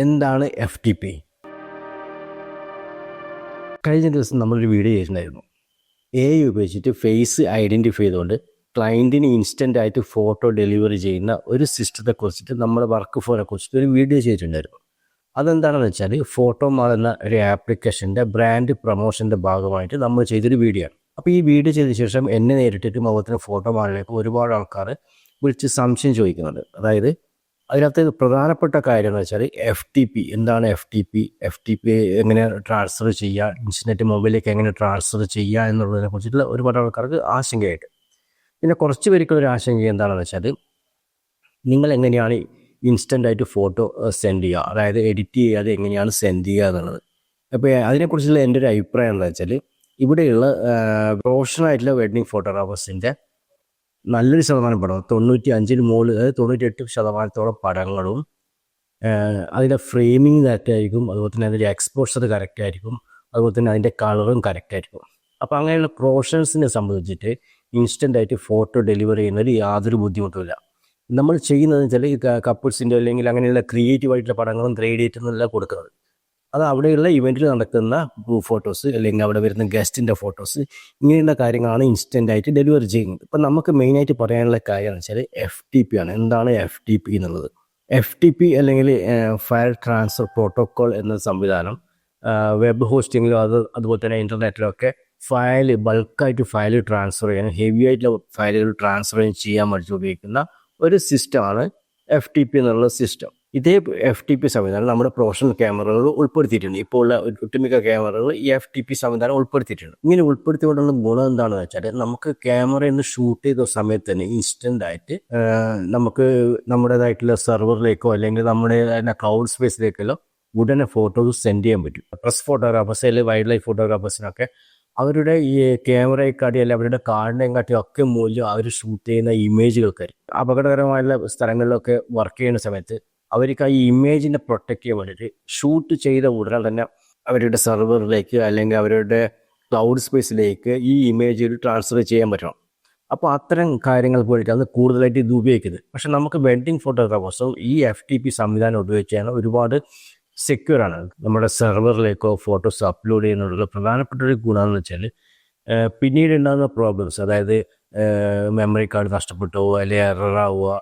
എന്താണ് FTP? കഴിഞ്ഞ ദിവസം നമ്മളൊരു വീഡിയോ ചെയ്തിട്ടുണ്ടായിരുന്നു. AI ഉപയോഗിച്ചിട്ട് ഫേസ് ഐഡൻറ്റിഫൈ ചെയ്തുകൊണ്ട് ക്ലയൻറ്റിന് ഇൻസ്റ്റൻ്റ് ആയിട്ട് ഫോട്ടോ ഡെലിവറി ചെയ്യുന്ന ഒരു സിസ്റ്റത്തെക്കുറിച്ചിട്ട് നമ്മുടെ വർക്ക് ഫോനെ കുറിച്ചിട്ട് ഒരു വീഡിയോ ചെയ്തിട്ടുണ്ടായിരുന്നു. അതെന്താണെന്ന് വെച്ചാൽ ഫോട്ടോമാൾ എന്ന ഒരു ആപ്ലിക്കേഷൻ്റെ ബ്രാൻഡ് പ്രൊമോഷൻ്റെ ഭാഗമായിട്ട് നമ്മൾ ചെയ്തൊരു വീഡിയോ ആണ്. അപ്പോൾ ഈ വീഡിയോ ചെയ്ത ശേഷം എന്നെ നേരിട്ടിട്ടും അതുപോലെ ഫോട്ടോമാളിലേക്ക് ഒരുപാട് ആൾക്കാർ വിളിച്ച് സംശയം ചോദിക്കുന്നുണ്ട്. അതായത് അതിനകത്ത് പ്രധാനപ്പെട്ട കാര്യം എന്ന് വെച്ചാൽ FTP എന്താണ്, FTP എങ്ങനെ ട്രാൻസ്ഫർ ചെയ്യുക, ഇൻസ്റ്റൻറ്റ് മൊബൈലിലേക്ക് എങ്ങനെ ട്രാൻസ്ഫർ ചെയ്യുക എന്നുള്ളതിനെ കുറിച്ചിട്ടുള്ള ഒരുപാട് ആൾക്കാർക്ക് ആശങ്കയായിട്ട്. പിന്നെ കുറച്ച് പേർക്കുള്ളൊരു ആശങ്ക എന്താണെന്ന് വെച്ചാൽ നിങ്ങൾ എങ്ങനെയാണ് ഇൻസ്റ്റൻ്റായിട്ട് ഫോട്ടോ സെൻഡ് ചെയ്യുക, അതായത് എഡിറ്റ് ചെയ്യാതെ എങ്ങനെയാണ് സെൻഡ് ചെയ്യുക എന്നുള്ളത്. അപ്പോൾ അതിനെക്കുറിച്ചുള്ള എൻ്റെ ഒരു അഭിപ്രായം എന്താ വെച്ചാൽ ഇവിടെയുള്ള പ്രൊഫഷണലായിട്ടുള്ള വെഡ്ഡിങ് ഫോട്ടോഗ്രാഫേഴ്സിൻ്റെ നല്ലൊരു ശതമാനം പടം 95 മുകളിൽ 98% പടങ്ങളും അതിൻ്റെ ഫ്രെയിമിങ് കറക്റ്റായിരിക്കും, അതുപോലെ തന്നെ അതിൻ്റെ എക്സ്പോഷർ കറക്റ്റായിരിക്കും, അതുപോലെ തന്നെ അതിൻ്റെ കളറും കറക്റ്റായിരിക്കും. അപ്പോൾ അങ്ങനെയുള്ള പ്രൊഫഷണൽസിനെ സംബന്ധിച്ചിട്ട് ഇൻസ്റ്റൻ്റായിട്ട് ഫോട്ടോ ഡെലിവറി ചെയ്യുന്നതിൽ യാതൊരു ബുദ്ധിമുട്ടുമില്ല. നമ്മൾ ചെയ്യുന്നതെന്ന് വെച്ചാൽ കപ്പിൾസിൻ്റെ അല്ലെങ്കിൽ അങ്ങനെയുള്ള ക്രിയേറ്റീവായിട്ടുള്ള പടങ്ങളും 3D എന്നെല്ലാം കൊടുക്കുന്നത്. അത് അവിടെയുള്ള ഇവൻറ്റിൽ നടക്കുന്ന ഫോട്ടോസ് അല്ലെങ്കിൽ അവിടെ വരുന്ന ഗസ്റ്റിൻ്റെ ഫോട്ടോസ്, ഇങ്ങനെയുള്ള കാര്യങ്ങളാണ് ഇൻസ്റ്റൻ്റായിട്ട് ഡെലിവറി ചെയ്യുന്നത്. ഇപ്പം നമുക്ക് മെയിനായിട്ട് പറയാനുള്ള കാര്യമെന്ന് വെച്ചാൽ FTP ആണ്. എന്താണ് FTP എന്നുള്ളത്? FTP അല്ലെങ്കിൽ ഫയൽ ട്രാൻസ്ഫർ പ്രോട്ടോക്കോൾ എന്ന സംവിധാനം വെബ് ഹോസ്റ്റിങ്ങിലും അതുപോലെ തന്നെ ഇൻ്റർനെറ്റിലൊക്കെ ബൾക്കായിട്ട് ഫയൽ ട്രാൻസ്ഫർ ചെയ്യാൻ, ഹെവി ആയിട്ടുള്ള ഫയലുകൾ ട്രാൻസ്ഫർ ചെയ്യാൻ വേണ്ടി ഉപയോഗിക്കുന്ന ഒരു സിസ്റ്റമാണ് FTP എന്നുള്ള സിസ്റ്റം. ഇതേ FTP സംവിധാനം നമ്മുടെ പ്രൊഫഷണൽ ക്യാമറകൾ ഉൾപ്പെടുത്തിയിട്ടുണ്ട്. ഇപ്പോൾ ഉള്ള ഒട്ടുമിക്ക ക്യാമറകൾ ഈ FTP സംവിധാനം ഉൾപ്പെടുത്തിയിട്ടുണ്ട്. ഇങ്ങനെ ഉൾപ്പെടുത്തിക്കൊണ്ടുള്ള ഗുണം എന്താണെന്ന് വെച്ചാൽ നമുക്ക് ക്യാമറയിൽ നിന്ന് ഷൂട്ട് ചെയ്ത സമയത്ത് തന്നെ ഇൻസ്റ്റൻ്റായിട്ട് നമുക്ക് നമ്മുടേതായിട്ടുള്ള സെർവറിലേക്കോ അല്ലെങ്കിൽ നമ്മുടെ ക്ലൗഡ് സ്പേസിലേക്കോ ഉടനെ ഫോട്ടോസ് സെൻഡ് ചെയ്യാൻ പറ്റും. പ്രസ് ഫോട്ടോഗ്രാഫേഴ്സ് അല്ലെങ്കിൽ വൈൽഡ് ലൈഫ് ഫോട്ടോഗ്രാഫേഴ്സിനൊക്കെ അവരുടെ ഈ ക്യാമറയെക്കാട്ടി അല്ലെങ്കിൽ അവരുടെ കാർഡിനെയും കാട്ടിയും ഒക്കെ മൂല്യം അവർ ഷൂട്ട് ചെയ്യുന്ന ഇമേജുകൾക്കായിരിക്കും. അപകടകരമായുള്ള സ്ഥലങ്ങളിലൊക്കെ വർക്ക് ചെയ്യുന്ന സമയത്ത് അവർക്ക് ആ ഇമേജിനെ പ്രൊട്ടക്റ്റ് ചെയ്യാൻ വേണ്ടിയിട്ട് ഷൂട്ട് ചെയ്ത ഉടനെ തന്നെ അവരുടെ സെർവറിലേക്ക് അല്ലെങ്കിൽ അവരുടെ ക്ലൗഡ് സ്പേസിലേക്ക് ഈ ഇമേജുകൾ ട്രാൻസ്ഫർ ചെയ്യാൻ പറ്റണം. അപ്പോൾ അത്തരം കാര്യങ്ങൾക്ക് വേണ്ടിയിട്ടാണ് കൂടുതലായിട്ട് ഇത് ഉപയോഗിക്കുന്നത്. പക്ഷേ നമുക്ക് വെഡ്ഡിങ് ഫോട്ടോഗ്രാഫേഴ്സും ഈ FTP സംവിധാനം ഉപയോഗിച്ചാൽ ഒരുപാട് സെക്യൂറാണ്. നമ്മുടെ സെർവറിലേക്കോ ഫോട്ടോസ് അപ്ലോഡ് ചെയ്യുന്നതിനുള്ള പ്രധാനപ്പെട്ട ഒരു ഗുണമെന്ന് വെച്ചാൽ പിന്നീട് ഉണ്ടാകുന്ന പ്രോബ്ലംസ്, അതായത് മെമ്മറി കാർഡ് നഷ്ടപ്പെട്ടു പോവുക, അല്ലെങ്കിൽ എററാവുക,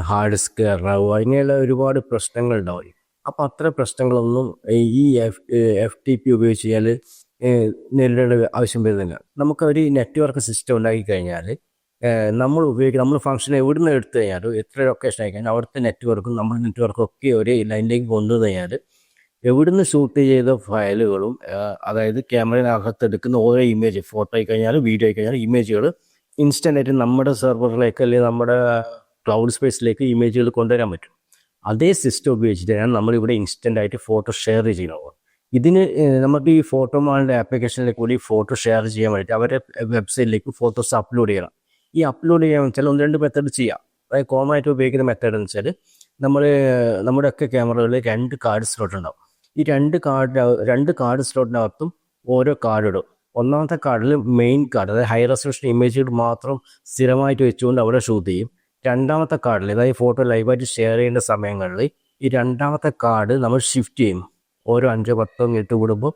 ഹാർഡ് ഡിസ്ക് എററാവുക, ഇങ്ങനെയുള്ള ഒരുപാട് പ്രശ്നങ്ങൾ ഉണ്ടാവും. അപ്പോൾ അത്തരം പ്രശ്നങ്ങളൊന്നും ഈ FTP ഉപയോഗിച്ച് കഴിഞ്ഞാൽ നേരിടേണ്ട ആവശ്യം വരുന്നില്ല. നമുക്കൊരു നെറ്റ്വർക്ക് സിസ്റ്റം ഉണ്ടാക്കി കഴിഞ്ഞാൽ നമ്മൾ ഫംഗ്ഷൻ എവിടെ നിന്ന് എടുത്തു കഴിഞ്ഞാലും എത്ര ലൊക്കേഷൻ ആയി കഴിഞ്ഞാൽ അവിടുത്തെ നെറ്റ്വർക്കും നമ്മുടെ നെറ്റ്വർക്കും ഒക്കെ ഒരേ ലൈനിലേക്ക് കൊണ്ടുവന്നു കഴിഞ്ഞാൽ എവിടുന്ന് ഷൂട്ട് ചെയ്ത ഫയലുകളും അതായത് ക്യാമറയിനകത്ത് എടുക്കുന്ന ഓരോ ഇമേജ്, ഫോട്ടോ ആയി കഴിഞ്ഞാലും വീഡിയോ ആയി കഴിഞ്ഞാലും ഇമേജുകൾ ഇൻസ്റ്റൻ്റായിട്ട് നമ്മുടെ സെർവറിലേക്ക് അല്ലെങ്കിൽ നമ്മുടെ ക്ലൗഡ് സ്പേസിലേക്ക് ഇമേജുകൾ കൊണ്ടുവരാൻ പറ്റും. അതേ സിസ്റ്റം ഉപയോഗിച്ചിട്ടാണ് നമ്മളിവിടെ ഇൻസ്റ്റൻ്റായിട്ട് ഫോട്ടോ ഷെയർ ചെയ്യുന്നത്. ഇതിന് നമുക്ക് ഈ ഫോട്ടോമാളിൻ്റെ ആപ്ലിക്കേഷനിലേക്ക് കൂടി ഫോട്ടോ ഷെയർ ചെയ്യാൻ വേണ്ടിയിട്ട് അവരുടെ വെബ്സൈറ്റിലേക്ക് ഫോട്ടോസ് അപ്ലോഡ് ചെയ്യണം. ഈ അപ്ലോഡ് ചെയ്യാൻ വെച്ചാൽ 1-2 മെത്തേഡ് ചെയ്യാം. അതായത് കോമൺ ആയിട്ട് ഉപയോഗിക്കുന്ന മെത്തേഡ് എന്ന് വെച്ചാൽ നമ്മുടെയൊക്കെ ക്യാമറകളിൽ 2 കാർഡ് സ്ലോട്ട് ഉണ്ടാവും. ഈ 2 കാർഡ് സ്ലോട്ടിനകത്തും ഓരോ കാർഡ് ഇടും. ഒന്നാമത്തെ കാർഡിൽ മെയിൻ കാർഡ്, അതായത് ഹൈ റെസൊല്യൂഷൻ ഇമേജുകൾ മാത്രം സ്ഥിരമായിട്ട് വെച്ചുകൊണ്ട് അവിടെ ഷൂട്ട് ചെയ്യും. രണ്ടാമത്തെ കാർഡിൽ, അതായത് ഫോട്ടോ ലൈവായിട്ട് ഷെയർ ചെയ്യുന്ന സമയങ്ങളിൽ ഈ രണ്ടാമത്തെ കാർഡ് നമ്മൾ ഷിഫ്റ്റ് ചെയ്യും. ഓരോ 5-10 മിനിറ്റ് കൂടുമ്പോൾ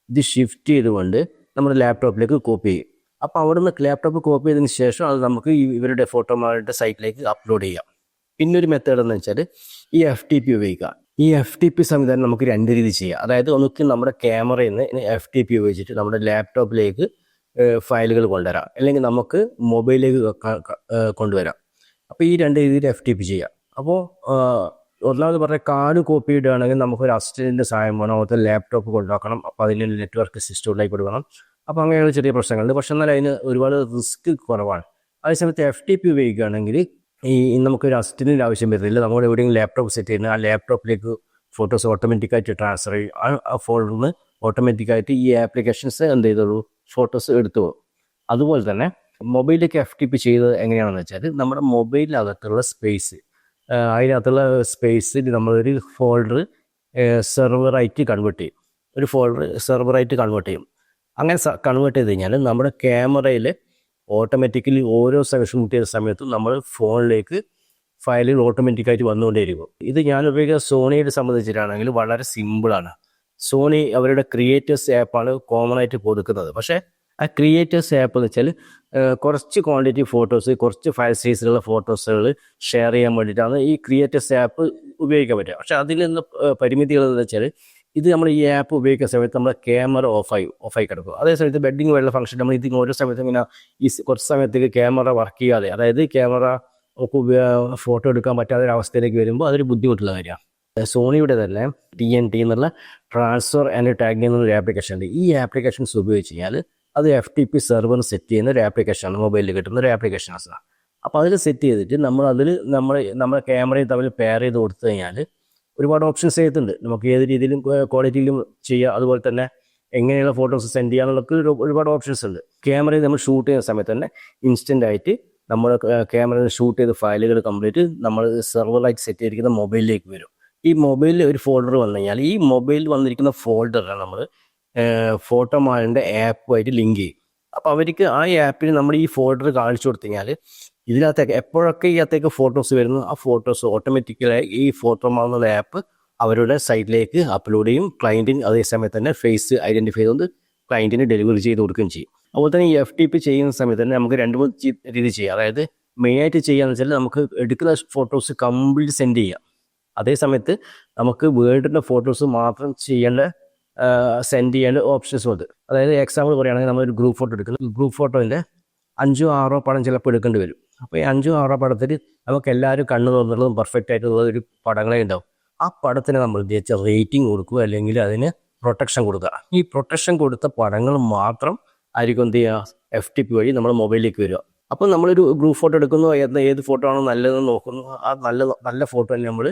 ഇത് ഷിഫ്റ്റ് ചെയ്തുകൊണ്ട് നമ്മുടെ ലാപ്ടോപ്പിലേക്ക് കോപ്പി ചെയ്യും. അപ്പോൾ അവിടുന്ന് ലാപ്ടോപ്പ് കോപ്പി ചെയ്തതിന് ശേഷം അത് നമുക്ക് ഇവരുടെ ഫോട്ടോമാളുടെ സൈറ്റിലേക്ക് അപ്ലോഡ് ചെയ്യാം. പിന്നൊരു മെത്തേഡ് എന്ന് വെച്ചാൽ ഈ FTP ഉപയോഗിക്കുക. ഈ FTP സംവിധാനം നമുക്ക് 2 രീതി ചെയ്യാം. അതായത് ഒന്നുകിൽ നമ്മുടെ ക്യാമറയിൽ നിന്ന് FTP ഉപയോഗിച്ചിട്ട് നമ്മുടെ ലാപ്ടോപ്പിലേക്ക് ഫയലുകൾ കൊണ്ടുവരാം, അല്ലെങ്കിൽ നമുക്ക് മൊബൈലിലേക്ക് കൊണ്ടുവരാം. അപ്പോൾ ഈ 2 രീതിയിൽ FTP ചെയ്യാം. അപ്പോൾ ഒന്നാമത് പറഞ്ഞ കാർഡ് കോപ്പി ഇടുകയാണെങ്കിൽ നമുക്കൊരു അസിസ്റ്റൻറ്റിൻ്റെ സഹായം വേണം, അതുപോലെ ലാപ്ടോപ്പ് കൊണ്ടുവക്കണം, അപ്പോൾ അതിന് നെറ്റ്വർക്ക് സിസ്റ്റം ഉണ്ടാക്കി കൊടുക്കണം. അപ്പോൾ അങ്ങനെയുള്ള ചെറിയ പ്രശ്നങ്ങളുണ്ട്. പക്ഷേ എന്നാൽ അതിന് ഒരുപാട് റിസ്ക് കുറവാണ്. അതേസമയത്ത് FTP ഉപയോഗിക്കുകയാണെങ്കിൽ നമുക്കൊരു അസിസ്റ്റൻറ്റിൻ്റെ ആവശ്യം വരുന്നില്ല. നമ്മുടെ എവിടെയെങ്കിലും ലാപ്ടോപ്പ് സെറ്റ് ചെയ്യുന്ന ആ ലാപ്ടോപ്പിലേക്ക് ഫോട്ടോസ് ഓട്ടോമാറ്റിക്കായിട്ട് ട്രാൻസ്ഫർ ചെയ്യും. ആ ഫോൾഡറിൽ നിന്ന് ഓട്ടോമാറ്റിക്കായിട്ട് ഈ ആപ്ലിക്കേഷൻസ് എന്ത് ചെയ്തോളൂ, ഫോട്ടോസ് എടുത്തു. അതുപോലെ തന്നെ മൊബൈലിലേക്ക് FTP ചെയ്തത് എങ്ങനെയാണെന്ന് വെച്ചാൽ നമ്മുടെ മൊബൈലിനകത്തുള്ള സ്പേസ്, അതിനകത്തുള്ള സ്പേസിൽ നമ്മളൊരു ഫോൾഡർ സെർവറായിട്ട് കൺവേർട്ട് ചെയ്യും. അങ്ങനെ കൺവേർട്ട് ചെയ്ത് കഴിഞ്ഞാൽ നമ്മുടെ ക്യാമറയിൽ ഓട്ടോമാറ്റിക്കലി ഓരോ ഷൂട്ട് ചെയ്ത സമയത്തും നമ്മൾ ഫോണിലേക്ക് ഫയലുകൾ ഓട്ടോമാറ്റിക്കായിട്ട് വന്നുകൊണ്ടേയിരിക്കും. ഇത് ഞാൻ ഉപയോഗിക്കുന്ന സോണിയെ സംബന്ധിച്ചിട്ടാണെങ്കിൽ വളരെ സിമ്പിളാണ്. സോണി അവരുടെ ക്രിയേറ്റേഴ്സ് ആപ്പാണ് കോമൺ ആയിട്ട് കൊടുക്കുന്നത്. പക്ഷേ ആ ക്രിയേറ്റേഴ്സ് ആപ്പ് എന്ന് വെച്ചാൽ കുറച്ച് ക്വാണ്ടിറ്റി ഫോട്ടോസ്, കുറച്ച് ഫയൽ സൈസിലുള്ള ഫോട്ടോസുകൾ ഷെയർ ചെയ്യാൻ വേണ്ടിയിട്ടാണ് ഈ ക്രിയേറ്റേഴ്സ് ആപ്പ് ഉപയോഗിക്കാൻ പറ്റുക. പക്ഷേ അതിൽ നിന്ന് പരിമിതികൾ എന്ന് വെച്ചാൽ ഇത് നമ്മൾ ഈ ആപ്പ് ഉപയോഗിക്കുന്ന സമയത്ത് നമ്മുടെ ക്യാമറ ഓഫായി കിടക്കും. അതേ സമയത്ത് ബെഡിങ് വേണ്ട ഫംഗ്ഷൻ നമ്മൾ ഇതിന് ഓരോ സമയത്തും ഇങ്ങനെ കുറച്ച് സമയത്തേക്ക് ക്യാമറ വർക്ക് ചെയ്യാതെ, അതായത് ക്യാമറ ഒക്കെ ഫോട്ടോ എടുക്കാൻ പറ്റാത്ത ഒരു അവസ്ഥയിലേക്ക് വരുമ്പോൾ അതൊരു ബുദ്ധിമുട്ടുള്ള കാര്യമാണ്. സോണിയുടെ തന്നെ TNT എന്നുള്ള ട്രാൻസ്ഫർ ആൻഡ് ടാഗിംഗ് എന്നൊരു ആപ്ലിക്കേഷൻ ഉണ്ട്. ഈ ആപ്ലിക്കേഷൻസ് ഉപയോഗിച്ച് കഴിഞ്ഞാൽ അത് FTP സെർവർ സെറ്റ് ചെയ്യുന്ന ഒരു ആപ്ലിക്കേഷനാണ്, മൊബൈലിൽ കിട്ടുന്ന ഒരു ആപ്ലിക്കേഷനാണ്. അപ്പോൾ അതിൽ സെറ്റ് ചെയ്തിട്ട് നമ്മുടെ ക്യാമറയും തമ്മിൽ പെയർ ചെയ്ത് കൊടുത്തു കഴിഞ്ഞാൽ ഒരുപാട് ഓപ്ഷൻസ് ചെയ്തിട്ടുണ്ട്. നമുക്ക് ഏത് രീതിയിലും ക്വാളിറ്റിയിലും ചെയ്യാം. അതുപോലെ തന്നെ എങ്ങനെയുള്ള ഫോട്ടോസ് സെൻഡ് ചെയ്യാന്നുള്ളതൊക്കെ ഒരുപാട് ഓപ്ഷൻസ് ഉണ്ട്. ക്യാമറയിൽ നമ്മൾ ഷൂട്ട് ചെയ്യുന്ന സമയത്ത് തന്നെ ഇൻസ്റ്റൻ്റ് ആയിട്ട് നമ്മൾ ക്യാമറയിൽ ഷൂട്ട് ചെയ്ത ഫയലുകൾ കംപ്ലീറ്റ് നമ്മൾ സെർവറായിട്ട് സെറ്റ് ചെയ്തിരിക്കുന്ന മൊബൈലിലേക്ക് വരും. ഈ മൊബൈലിൽ ഒരു ഫോൾഡർ വന്നു കഴിഞ്ഞാൽ ഈ മൊബൈലിൽ വന്നിരിക്കുന്ന ഫോൾഡറിനെ നമ്മൾ ഫോട്ടോമാളിൻ്റെ ആപ്പുമായിട്ട് ലിങ്ക് ചെയ്യും. അപ്പോൾ അവർക്ക് ആ ആപ്പിൽ നമ്മൾ ഈ ഫോൾഡർ കാണിച്ചു കൊടുത്തു കഴിഞ്ഞാൽ ഇതിനകത്തേക്ക് എപ്പോഴൊക്കെ ഈ അകത്തേക്ക് ഫോട്ടോസ് വരുന്നു ആ ഫോട്ടോസ് ഓട്ടോമാറ്റിക്കലായി ഈ ഫോട്ടോമാൾ എന്നുള്ള ആപ്പ് അവരുടെ സൈറ്റിലേക്ക് അപ്ലോഡ് ചെയ്യും. ക്ലയൻറ്റിന് അതേ സമയത്ത് തന്നെ ഫേസ് ഐഡൻറ്റിഫൈ ചെയ്തുകൊണ്ട് ക്ലയൻറ്റിന് ഡെലിവറി ചെയ്ത് കൊടുക്കുകയും ചെയ്യും. അതുപോലെ തന്നെ ഈ FTP ചെയ്യുന്ന സമയത്ത് തന്നെ നമുക്ക് 2-3 രീതി ചെയ്യാം. അതായത് മെയിനായിട്ട് ചെയ്യാന്ന് വെച്ചാൽ നമുക്ക് എടുക്കുന്ന ഫോട്ടോസ് കംപ്ലീറ്റ് സെൻഡ് ചെയ്യാം. അതേ സമയത്ത് നമുക്ക് വേൾഡിൻ്റെ ഫോട്ടോസ് മാത്രം സെൻഡ് ചെയ്യേണ്ട ഓപ്ഷൻസും ഉണ്ട്. അതായത് എക്സാമ്പിൾ പറയുകയാണെങ്കിൽ നമ്മളൊരു ഗ്രൂപ്പ് ഫോട്ടോ എടുക്കുന്നത്, ഗ്രൂപ്പ് ഫോട്ടോൻ്റെ 5-6 പടം ചിലപ്പോൾ എടുക്കേണ്ടി വരും. അപ്പോൾ ഈ 5-6 പടത്തിൽ നമുക്ക് എല്ലാവരും കണ്ണു തുറന്നുള്ളതും പെർഫെക്റ്റ് ആയിട്ടുള്ള ഒരു പടങ്ങളെ ഉണ്ടാവും. ആ പടത്തിന് നമ്മൾ ഉദ്ദേശിച്ച റേറ്റിംഗ് കൊടുക്കുക, അല്ലെങ്കിൽ അതിന് പ്രൊട്ടക്ഷൻ കൊടുക്കുക. ഈ പ്രൊട്ടക്ഷൻ കൊടുത്ത പടങ്ങൾ മാത്രം ആയിരിക്കും എന്ത് ചെയ്യുക FTP വഴി നമ്മുടെ മൊബൈലിലേക്ക് വരിക. അപ്പോൾ നമ്മളൊരു ഗ്രൂപ്പ് ഫോട്ടോ എടുക്കുന്നു, ഏത് ഫോട്ടോ ആണോ നല്ലതെന്ന് നോക്കുന്നു. ആ നല്ല ഫോട്ടോ തന്നെ നമ്മൾ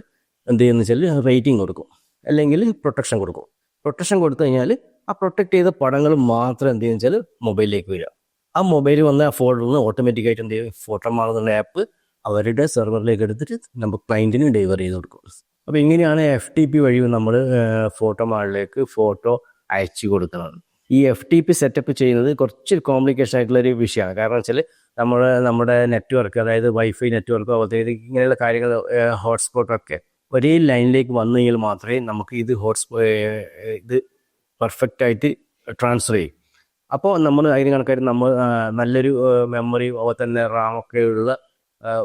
എന്ത് ചെയ്യുന്ന വെച്ചാൽ റേറ്റിംഗ് കൊടുക്കും, അല്ലെങ്കിൽ പ്രൊട്ടക്ഷൻ കൊടുക്കും. പ്രൊട്ടക്ഷൻ കൊടുത്തു കഴിഞ്ഞാൽ ആ പ്രൊട്ടക്ട് ചെയ്ത പടങ്ങൾ മാത്രം എന്ത് ചെയ്യുന്ന വെച്ചാൽ മൊബൈലിലേക്ക് വരിക. ആ മൊബൈൽ വന്ന ആ ഫോൾഡറിൽ നിന്ന് ഓട്ടോമാറ്റിക്കായിട്ട് എന്ത് ചെയ്യും, ഫോട്ടോമാൾ ആപ്പ് അവരുടെ സെർവറിലേക്ക് എടുത്തിട്ട് നമുക്ക് ക്ലയൻറ്റിന് ഡെലിവറി ചെയ്ത് കൊടുക്കും. അപ്പോൾ ഇങ്ങനെയാണ് FTP വഴി നമ്മൾ ഫോട്ടോമാളിലേക്ക് ഫോട്ടോ അയച്ചു കൊടുക്കുന്നത്. ഈ FTP സെറ്റപ്പ് ചെയ്യുന്നത് കുറച്ച് കോംപ്ലിക്കേഷൻ ആയിട്ടുള്ളൊരു വിഷയമാണ്. കാരണം വെച്ചാൽ നമ്മുടെ നെറ്റ്വർക്ക്, അതായത് വൈഫൈ നെറ്റ്വർക്ക് അതുപോലത്തെ ഇങ്ങനെയുള്ള കാര്യങ്ങൾ, ഹോട്ട്സ്പോട്ടൊക്കെ ഒരേ ലൈനിലേക്ക് വന്നു കഴിഞ്ഞാൽ മാത്രമേ നമുക്ക് ഇത് പെർഫെക്റ്റായിട്ട് ട്രാൻസ്ഫർ ചെയ്യും. അപ്പോൾ നമ്മൾ അതിന് കണക്കായിട്ട് നമ്മൾ നല്ലൊരു മെമ്മറി അതുപോലെ തന്നെ റാമൊക്കെ ഉള്ള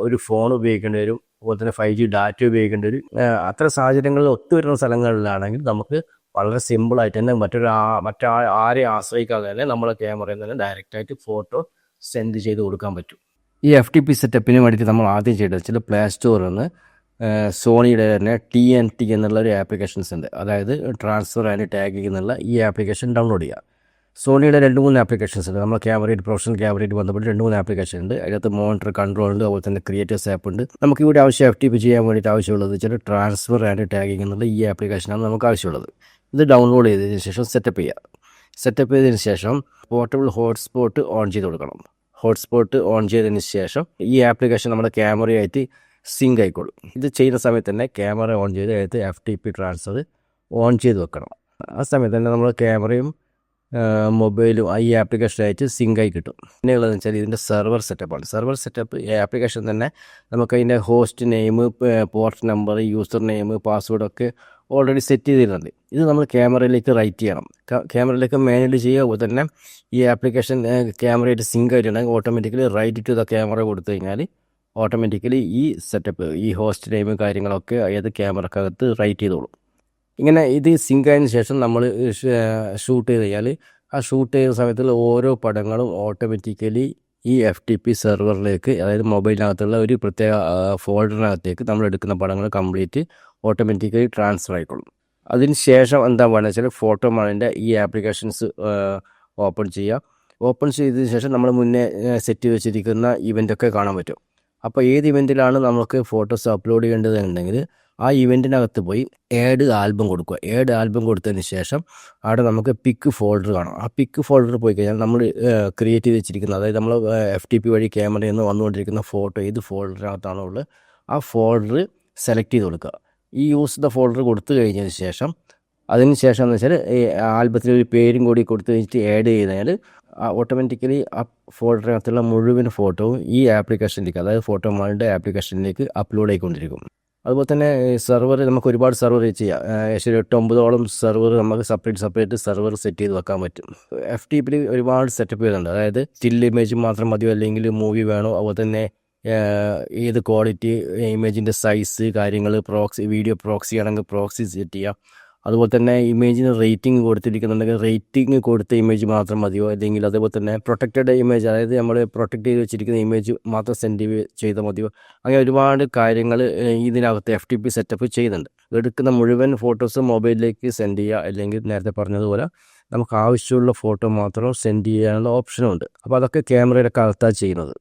ഒരു ഫോൺ ഉപയോഗിക്കേണ്ടി വരും. അതുപോലെ തന്നെ 5G ഡാറ്റ ഉപയോഗിക്കേണ്ടി വരും. അത്തരം സാഹചര്യങ്ങളിൽ ഒത്തുവരുന്ന സ്ഥലങ്ങളിലാണെങ്കിൽ നമുക്ക് വളരെ സിമ്പിളായിട്ട് തന്നെ ആരെയും ആശ്രയിക്കാതെ തന്നെ നമ്മളെ ക്യാമറയിൽ തന്നെ ഡയറക്റ്റായിട്ട് ഫോട്ടോ സെൻഡ് ചെയ്ത് കൊടുക്കാൻ പറ്റും. ഈ FTP സെറ്റപ്പിന് വേണ്ടിയിട്ട് നമ്മൾ ആദ്യം ചെയ്യേണ്ടത് വെച്ചാൽ പ്ലേ സ്റ്റോറിൽ നിന്ന് സോണിയുടെ തന്നെ TNT എന്നുള്ള ഒരു ആപ്ലിക്കേഷൻസ് ഉണ്ട്. അതായത് ട്രാൻസ്ഫർ ആൻഡ് ടാഗിംഗ് എന്നുള്ള ഈ ആപ്ലിക്കേഷൻ ഡൗൺലോഡ് ചെയ്യുക. സോണിയുടെ 2-3 ആപ്ലിക്കേഷൻസ് ഉണ്ട്. നമ്മൾ പ്രൊഫഷണൽ ക്യാമറയായിട്ട് ബന്ധപ്പെട്ട് 2-3 ആപ്ലിക്കേഷൻ ഉണ്ട്. അതിനകത്ത് മോണിറ്റർ കൺട്രോൾ ഉണ്ട്, അതുപോലെ തന്നെ ക്രിയേറ്റേഴ്സ് ആപ്പ് ഉണ്ട്. നമുക്ക് ഇവിടെ FTP ചെയ്യാൻ വേണ്ടിയിട്ട് ആവശ്യമുള്ളത് വെച്ചാൽ ട്രാൻസ്ഫർ ആൻഡ് ടാഗിംഗ് എന്നുള്ള ഈ ആപ്ലിക്കേഷനാണ് നമുക്ക് ആവശ്യമുള്ളത്. ഇത് ഡൗൺലോഡ് ചെയ്തതിന് ശേഷം സെറ്റപ്പ് ചെയ്തതിന് ശേഷം പോർട്ടബിൾ ഹോട്ട്സ്പോട്ട് ഓൺ ചെയ്ത് കൊടുക്കണം. ഹോട്ട്സ്പോട്ട് ഓൺ ചെയ്തതിന് ശേഷം ഈ ആപ്ലിക്കേഷൻ നമ്മുടെ ക്യാമറയായിട്ട് സിങ്ക് ആയിക്കോളും. ഇത് ചെയ്യുന്ന സമയത്ത് തന്നെ ക്യാമറ ഓൺ ചെയ്ത് അതിനകത്ത് FTP ട്രാൻസ്ഫർ ഓൺ ചെയ്ത് വെക്കണം. ആ സമയത്ത് തന്നെ നമ്മൾ ക്യാമറയും മൊബൈലും ഈ ആപ്ലിക്കേഷനായിട്ട് സിങ്കായി കിട്ടും. പിന്നെയുള്ളതെന്ന് വെച്ചാൽ ഇതിൻ്റെ സെർവർ സെറ്റപ്പാണ്. സെർവർ സെറ്റപ്പ് ഈ ആപ്ലിക്കേഷൻ തന്നെ നമുക്ക് അതിൻ്റെ host name, port number, user name, പാസ്വേഡൊക്കെ ഓൾറെഡി സെറ്റ് ചെയ്തിട്ടുണ്ട്. ഇത് നമ്മൾ ക്യാമറയിലേക്ക് റൈറ്റ് ചെയ്യണം. ക്യാമറയിലേക്ക് മാനുവലി ചെയ്യുക. അതുപോലെ തന്നെ ഈ ആപ്ലിക്കേഷൻ ക്യാമറയായിട്ട് സിങ്ക് ആയിട്ടുണ്ടെങ്കിൽ automatically right to the camera കൊടുത്തു കഴിഞ്ഞാൽ ഓട്ടോമാറ്റിക്കലി ഈ സെറ്റപ്പ്, ഈ ഹോസ്റ്റ് നെയിം കാര്യങ്ങളൊക്കെ ഏത് ക്യാമറക്കകത്ത് റൈറ്റ് ചെയ്തോളും. ഇങ്ങനെ ഇത് സിങ്ക് ആയതിനു ശേഷം നമ്മൾ ഷൂട്ട് ചെയ്ത് കഴിഞ്ഞാൽ ആ ഷൂട്ട് ചെയ്യുന്ന സമയത്തുള്ള ഓരോ പടങ്ങളും ഓട്ടോമാറ്റിക്കലി ഈ FTP സെർവറിലേക്ക്, അതായത് മൊബൈലിനകത്തുള്ള ഒരു പ്രത്യേക ഫോൾഡറിനകത്തേക്ക് നമ്മൾ എടുക്കുന്ന പടങ്ങൾ കംപ്ലീറ്റ് ഓട്ടോമാറ്റിക്കലി ട്രാൻസ്ഫർ ആയിക്കൊള്ളും. അതിന് ശേഷം എന്താ വേണമെന്ന് വെച്ചാൽ ഫോട്ടോമാളിൻ്റെ ഈ ആപ്ലിക്കേഷൻസ് ഓപ്പൺ ചെയ്യുക. ഓപ്പൺ ചെയ്തതിന് ശേഷം നമ്മൾ മുന്നേ സെറ്റ് ചെയ്ത് വെച്ചിരിക്കുന്ന ഇവൻ്റൊക്കെ കാണാൻ പറ്റും. അപ്പോൾ ഏത് ഇവൻറ്റിലാണ് നമുക്ക് ഫോട്ടോസ് അപ്ലോഡ് ചെയ്യേണ്ടതെന്നുണ്ടെങ്കിൽ ആ ഇവൻറ്റിനകത്ത് പോയി ആഡ് ആൽബം കൊടുക്കുക. ആഡ് ആൽബം കൊടുത്തതിന് ശേഷം അവിടെ നമുക്ക് പിക്ക് ഫോൾഡർ കാണാം. ആ പിക്ക് ഫോൾഡർ പോയി കഴിഞ്ഞാൽ നമ്മൾ ക്രിയേറ്റ് ചെയ്ത് വെച്ചിരിക്കുന്ന, അതായത് നമ്മൾ FTP വഴി ക്യാമറയിൽ നിന്ന് വന്നുകൊണ്ടിരിക്കുന്ന ഫോട്ടോ ഏത് ഫോൾഡറിനകത്താണോ ഉള്ളത് ആ ഫോൾഡർ സെലക്ട് ചെയ്ത് കൊടുക്കുക. ഈ യൂസ് ദ ഫോൾഡർ കൊടുത്തു കഴിഞ്ഞതിന് ശേഷം അതിന് ശേഷം എന്ന് വെച്ചാൽ ഈ ആൽബത്തിൽ ഒരു പേരും കൂടി കൊടുത്ത് വെച്ചിട്ട് ആഡ് ചെയ്താൽ ഓട്ടോമാറ്റിക്കലി ആ ഫോട്ടോനകത്തുള്ള മുഴുവൻ ഫോട്ടോവും ഈ ആപ്ലിക്കേഷനിലേക്ക്, അതായത് ഫോട്ടോ മാളിൻ്റെ ആപ്ലിക്കേഷനിലേക്ക് അപ്ലോഡ് ആയിക്കൊണ്ടിരിക്കും. അതുപോലെ തന്നെ സെർവർ നമുക്ക് ഒരുപാട് സെർവർ ചെയ്യാം. ഏകദേശം 8-9ഓളം സെർവർ നമുക്ക് സെപ്പറേറ്റ് സെർവർ സെറ്റ് ചെയ്ത് വെക്കാൻ പറ്റും. FTP ഒരുപാട് സെറ്റപ്പ് ചെയ്തിട്ടുണ്ട്. അതായത് സ്റ്റിൽ ഇമേജ് മാത്രം മതിയോ, അല്ലെങ്കിൽ മൂവി വേണോ, അതുപോലെ തന്നെ ഏത് ക്വാളിറ്റി, ഇമേജിൻ്റെ സൈസ്, കാര്യങ്ങൾ, വീഡിയോ പ്രോക്സി ആണെങ്കിൽ പ്രോക്സി സെറ്റ് ചെയ്യാം. അതുപോലെ തന്നെ ഇമേജിന് റേറ്റിംഗ് കൊടുത്തിരിക്കുന്നുണ്ടെങ്കിൽ റേറ്റിംഗ് കൊടുത്ത ഇമേജ് മാത്രം മതിയോ, അല്ലെങ്കിൽ അതേപോലെ തന്നെ പ്രൊട്ടക്റ്റഡ് ഇമേജ്, അതായത് നമ്മൾ പ്രൊട്ടക്റ്റ് ചെയ്ത് വെച്ചിരിക്കുന്ന ഇമേജ് മാത്രം സെൻഡ് ചെയ്താൽ മതിയോ, അങ്ങനെ ഒരുപാട് കാര്യങ്ങൾ ഇതിനകത്ത് FTP സെറ്റപ്പ് ചെയ്യുന്നുണ്ട്. എടുക്കുന്ന മുഴുവൻ ഫോട്ടോസ് മൊബൈലിലേക്ക് സെൻഡ് ചെയ്യുക, അല്ലെങ്കിൽ നേരത്തെ പറഞ്ഞതുപോലെ നമുക്ക് ആവശ്യമുള്ള ഫോട്ടോ മാത്രം സെൻഡ് ചെയ്യാനുള്ള ഓപ്ഷനുണ്ട്. അപ്പോൾ അതൊക്കെ ക്യാമറയുടെ അകത്താണ് ചെയ്യുന്നത്.